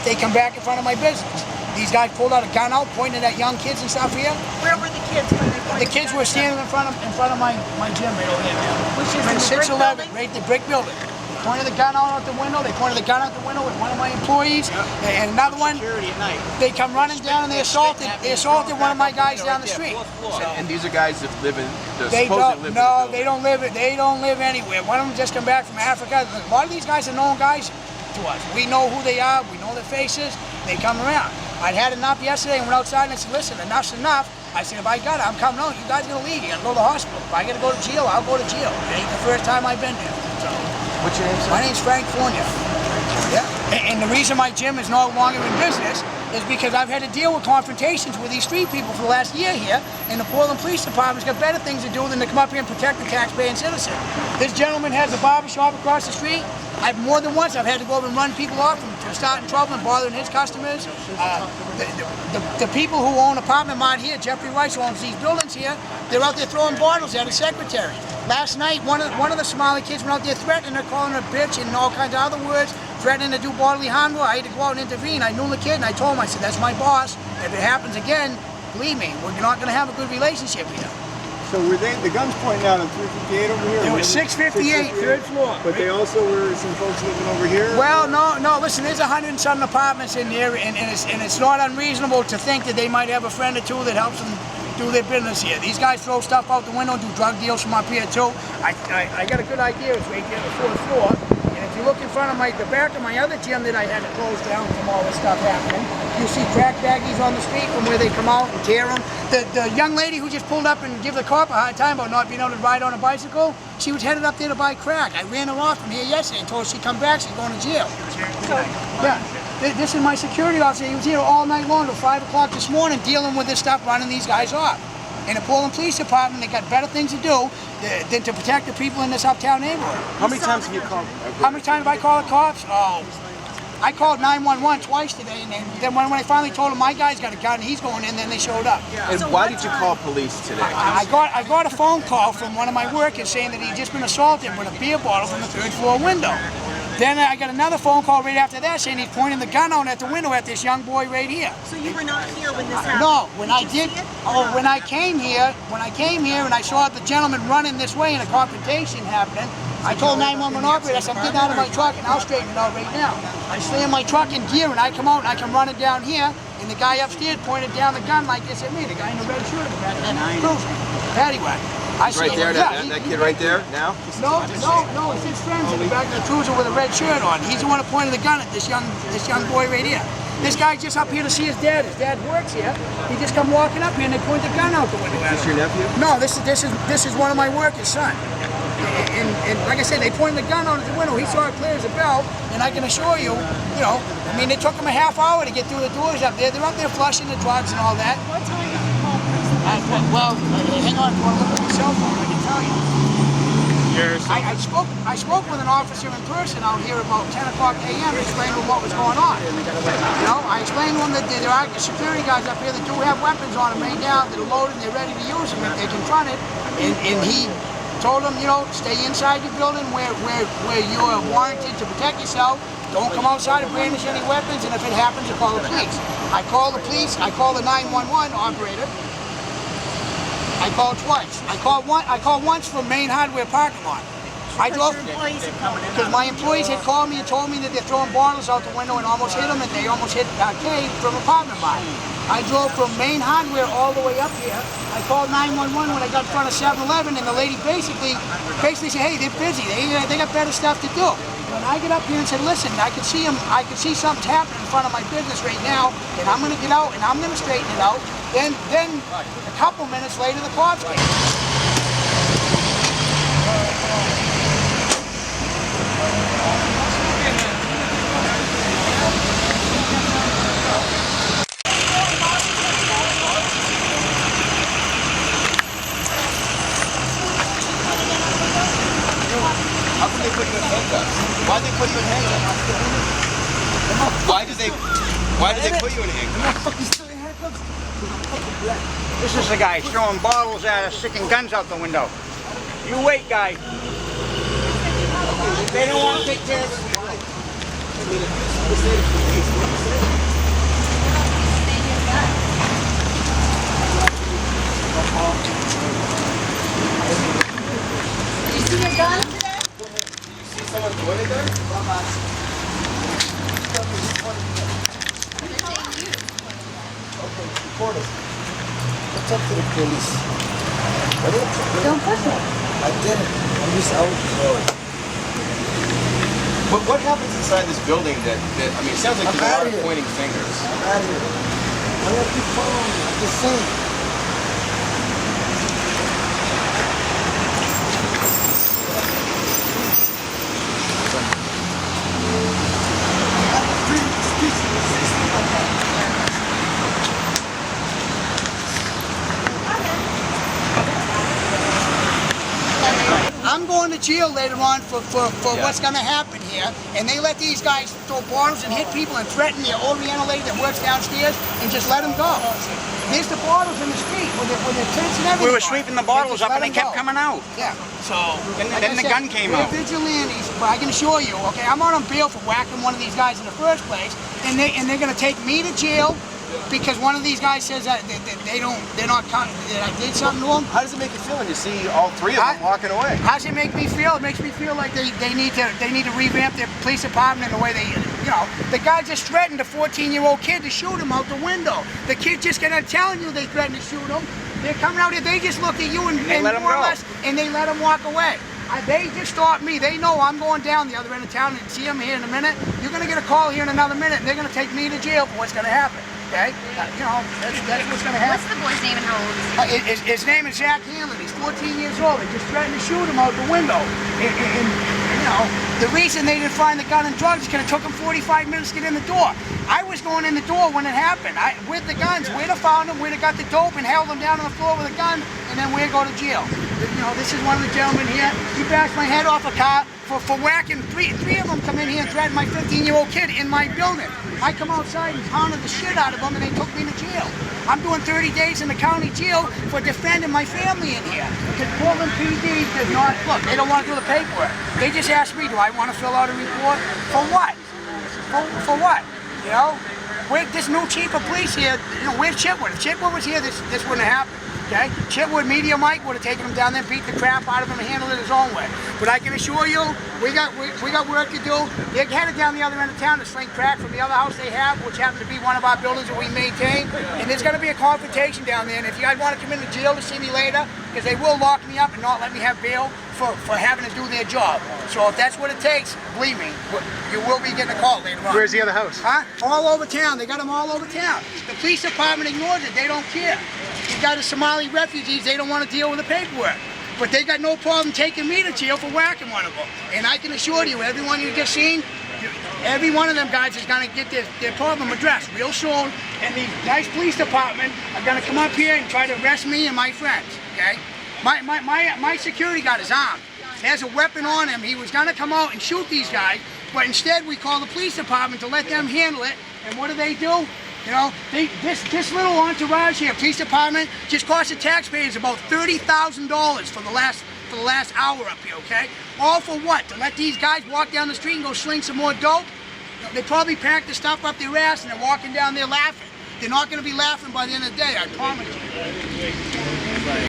if they come back in front of my business. These guys pulled out a gun out, pointed at young kids and stuff here. Where were the kids when they pointed? The kids were standing in front of my gym right over here, man. Which is in the brick 611, building? right, the brick building. They pointed the gun out the window. They pointed the gun out the window with one of my employees, and another one. Security at night. They come running down and they assaulted one of my guys down the street. And these are guys that live in, They don't. live No, in the they don't live. They don't live anywhere. One of them just come back from Africa. A lot of these guys are known guys to us. We know who they are. We know their faces. They come around. I'd had enough yesterday and went outside and I said, listen, enough's enough. I said, if I got it, I'm coming out. You guys are gonna leave. You gotta go to the hospital. If I gotta go to jail, I'll go to jail. It ain't the first time I've been there. So, What's your name, sir? my name's Frank Fournier. Yeah. And the reason my gym is no longer in business is because I've had to deal with confrontations with these street people for the last year here, and the Portland Police Department's got better things to do than to come up here and protect the taxpayer and citizen. This gentleman has a barber shop across the street. More than once I've had to go over and run people off from starting trouble and bothering his customers. The people who own Apartment Mart here, Jeffrey Rice, who owns these buildings here, they're out there throwing bottles at his secretary. Last night, one of the Somali kids went out there threatening her, calling her a bitch and all kinds of other words, threatening to do bodily harm to her. I had to go out and intervene. I knew the kid and I told him, I said, that's my boss. If it happens again, believe me, we're not going to have a good relationship here. So were the guns pointing out on 358 over here? It was 658, third floor. But they also were some folks living over here? Well, no, listen, there's 100 and some apartments in there, and it's not unreasonable to think that they might have a friend or two that helps them do their business here. These guys throw stuff out the window, do drug deals from up here too. I got a good idea, it's right there on the fourth floor. And if you look in front of the back of my other gym that I had to close down from all this stuff happening, you see crack baggies on the street from where they come out and tear them. The young lady who just pulled up and gave the cop a hard time about not being able to ride on a bicycle, she was headed up there to buy crack. I ran her off from here yesterday and told her she'd come back, she's going to jail. Yeah. This is my security officer. He was here all night long till 5 o'clock this morning dealing with this stuff, running these guys off. In the Portland Police Department, they got better things to do than to protect the people in this uptown neighborhood. How many times have you called? How many times have I called the cops? Oh, I called 911 twice today, and then when I finally told them my guy's got a gun and he's going in, then they showed up. And So why what did you time? call police today? I got a phone call from one of my workers saying that he'd just been assaulted with a beer bottle from the third floor window. Then I got another phone call right after that saying he's pointing the gun out at the window at this young boy right here. So you were not here when this happened? No, when I you did, see it? when I came here and I saw the gentleman running this way and a confrontation happening, I told 911 operator, I said, I'm getting out of my truck and I'll straighten it out right now. I slam my truck in gear and I come out and I come running down here, and the guy upstairs pointed down the gun like this at me, the guy in the red shirt, paddy wagon. Right there, that kid right there now? No, it's his friends in the back of the cruiser with a red shirt on. He's the one who pointed the gun at this young boy right here. This guy's just up here to see his dad. His dad works here. He just come walking up here and they point the gun out the window at him. Is this your nephew? No, this is one of my workers' son. And like I said, they pointed the gun out at the window. He saw it clear as a bell, and I can assure you, I mean, it took them a half hour to get through the doors up there. They're up there flushing the drugs and all that. What time did you call police? Well, hang on, if you want to look at my cell phone, I can tell you. I spoke with an officer in person out here about 10 o'clock a.m. and explained to him what was going on. I explained to him that there are security guys up here that do have weapons on them right now that are loaded and they're ready to use them if they confront it. And he told them, stay inside your building where you are warranted to protect yourself. Don't come outside and brandish any weapons, and if it happens, you call the police. I call the police, I call the 911 operator. I called twice. I called once from Main Hardware parking lot. Because your employees had come in. Because my employees had called me and told me that they're throwing bottles out the window and almost hit them, and they almost hit Kay from Apartment Mart. I drove from Main Hardware all the way up here. I called 911 when I got in front of 7-Eleven, and the lady basically said, hey, they're busy. They got better stuff to do. When I get up here and said, listen, I can see something's happening in front of my business right now, and I'm going to get out and I'm going to straighten it out. Then a couple minutes later, the cops came. How come they put you in handcuffs? Why'd they put you in handcuffs? Why did they put you in handcuffs? This is the guy throwing bottles at us, sticking guns out the window. You wait, guy. They don't want to take care of it. talk to the police. Don't push it. I didn't. I'm just out. What happens inside this building that I mean, it sounds like I'm there's a lot outta of here. pointing fingers. I'm out of here. I'm gonna keep following you. I'm just saying. I'm going to jail later on for what's going to happen here, and they let these guys throw bottles and hit people and threaten the Oriental lady that works downstairs and just let them go. There's the bottles in the street with the tents and everything. We were sweeping the bottles up and they kept coming out. Yeah. So And like then I the said, gun came we're out. vigilantes, but I can assure you, okay, I'm out on bail for whacking one of these guys in the first place, and they're going to take me to jail because one of these guys says that they're not that I did something to them. How does it make you feel when you see all three of them walking away? How does it make me feel? It makes me feel like they need to revamp their police department in the way they, the guy just threatened a 14-year-old kid to shoot him out the window. The kid just got out telling you they threatened to shoot him. They're coming out here, they just looked at you and let him more or go. less, and they let him walk away. They just stopped me. They know I'm going down the other end of town and see them here in a minute. You're going to get a call here in another minute, and they're going to take me to jail for what's going to happen. Okay? That's what's going to happen. What's the boy's name and how old is he? His name is Zach Hanlon. He's 14 years old. They just threatened to shoot him out the window. And the reason they didn't find the gun and drugs is because it took them 45 minutes to get in the door. I was going in the door when it happened. With the guns. We'd have found them. We'd have got the dope and held them down on the floor with a gun, and then we'd go to jail. This is one of the gentlemen here. He bashed my head off a car for whacking. Three of them come in here and threatened my 15-year-old kid in my building. I come outside and pounded the shit out of them, and they took me to jail. I'm doing 30 days in the county jail for defending my family in here. Because Portland PD does not, look, they don't want to do the paperwork. They just asked me, do I want to fill out a report? For what? For what? With this new chief of police here, where's Chitwood? If Chitwood was here, this wouldn't have happened. Okay? Chitwood, Media Mike would have taken him down there and beat the crap out of him and handled it his own way. But I can assure you, we got work to do. They're headed down the other end of town to sling crack from the other house they have, which happens to be one of our buildings that we maintain. And there's going to be a confrontation down there. And if you guys want to come into jail to see me later, because they will lock me up and not let me have bail for having to do their job. So if that's what it takes, believe me, you will be getting a call later on. Where's the other house? Huh? All over town. They got them all over town. The police department ignores it. They don't care. You got the Somali refugees. They don't want to deal with the paperwork. But they got no problem taking me to jail for whacking one of them. And I can assure you, everyone you just seen, every one of them guys is going to get their problem addressed real soon. And the nice police department are going to come up here and try to arrest me and my friends. Okay? My security guard is armed. He has a weapon on him. He was going to come out and shoot these guys, but instead we call the police department to let them handle it. And what do? This little entourage here, police department, just cost the taxpayers about $30,000 for the last hour up here. Okay, all for what? To let these guys walk down the street and go sling some more dope? They probably packed the stuff up their ass and they're walking down there laughing. They're not going to be laughing by the end of the day, I promise you.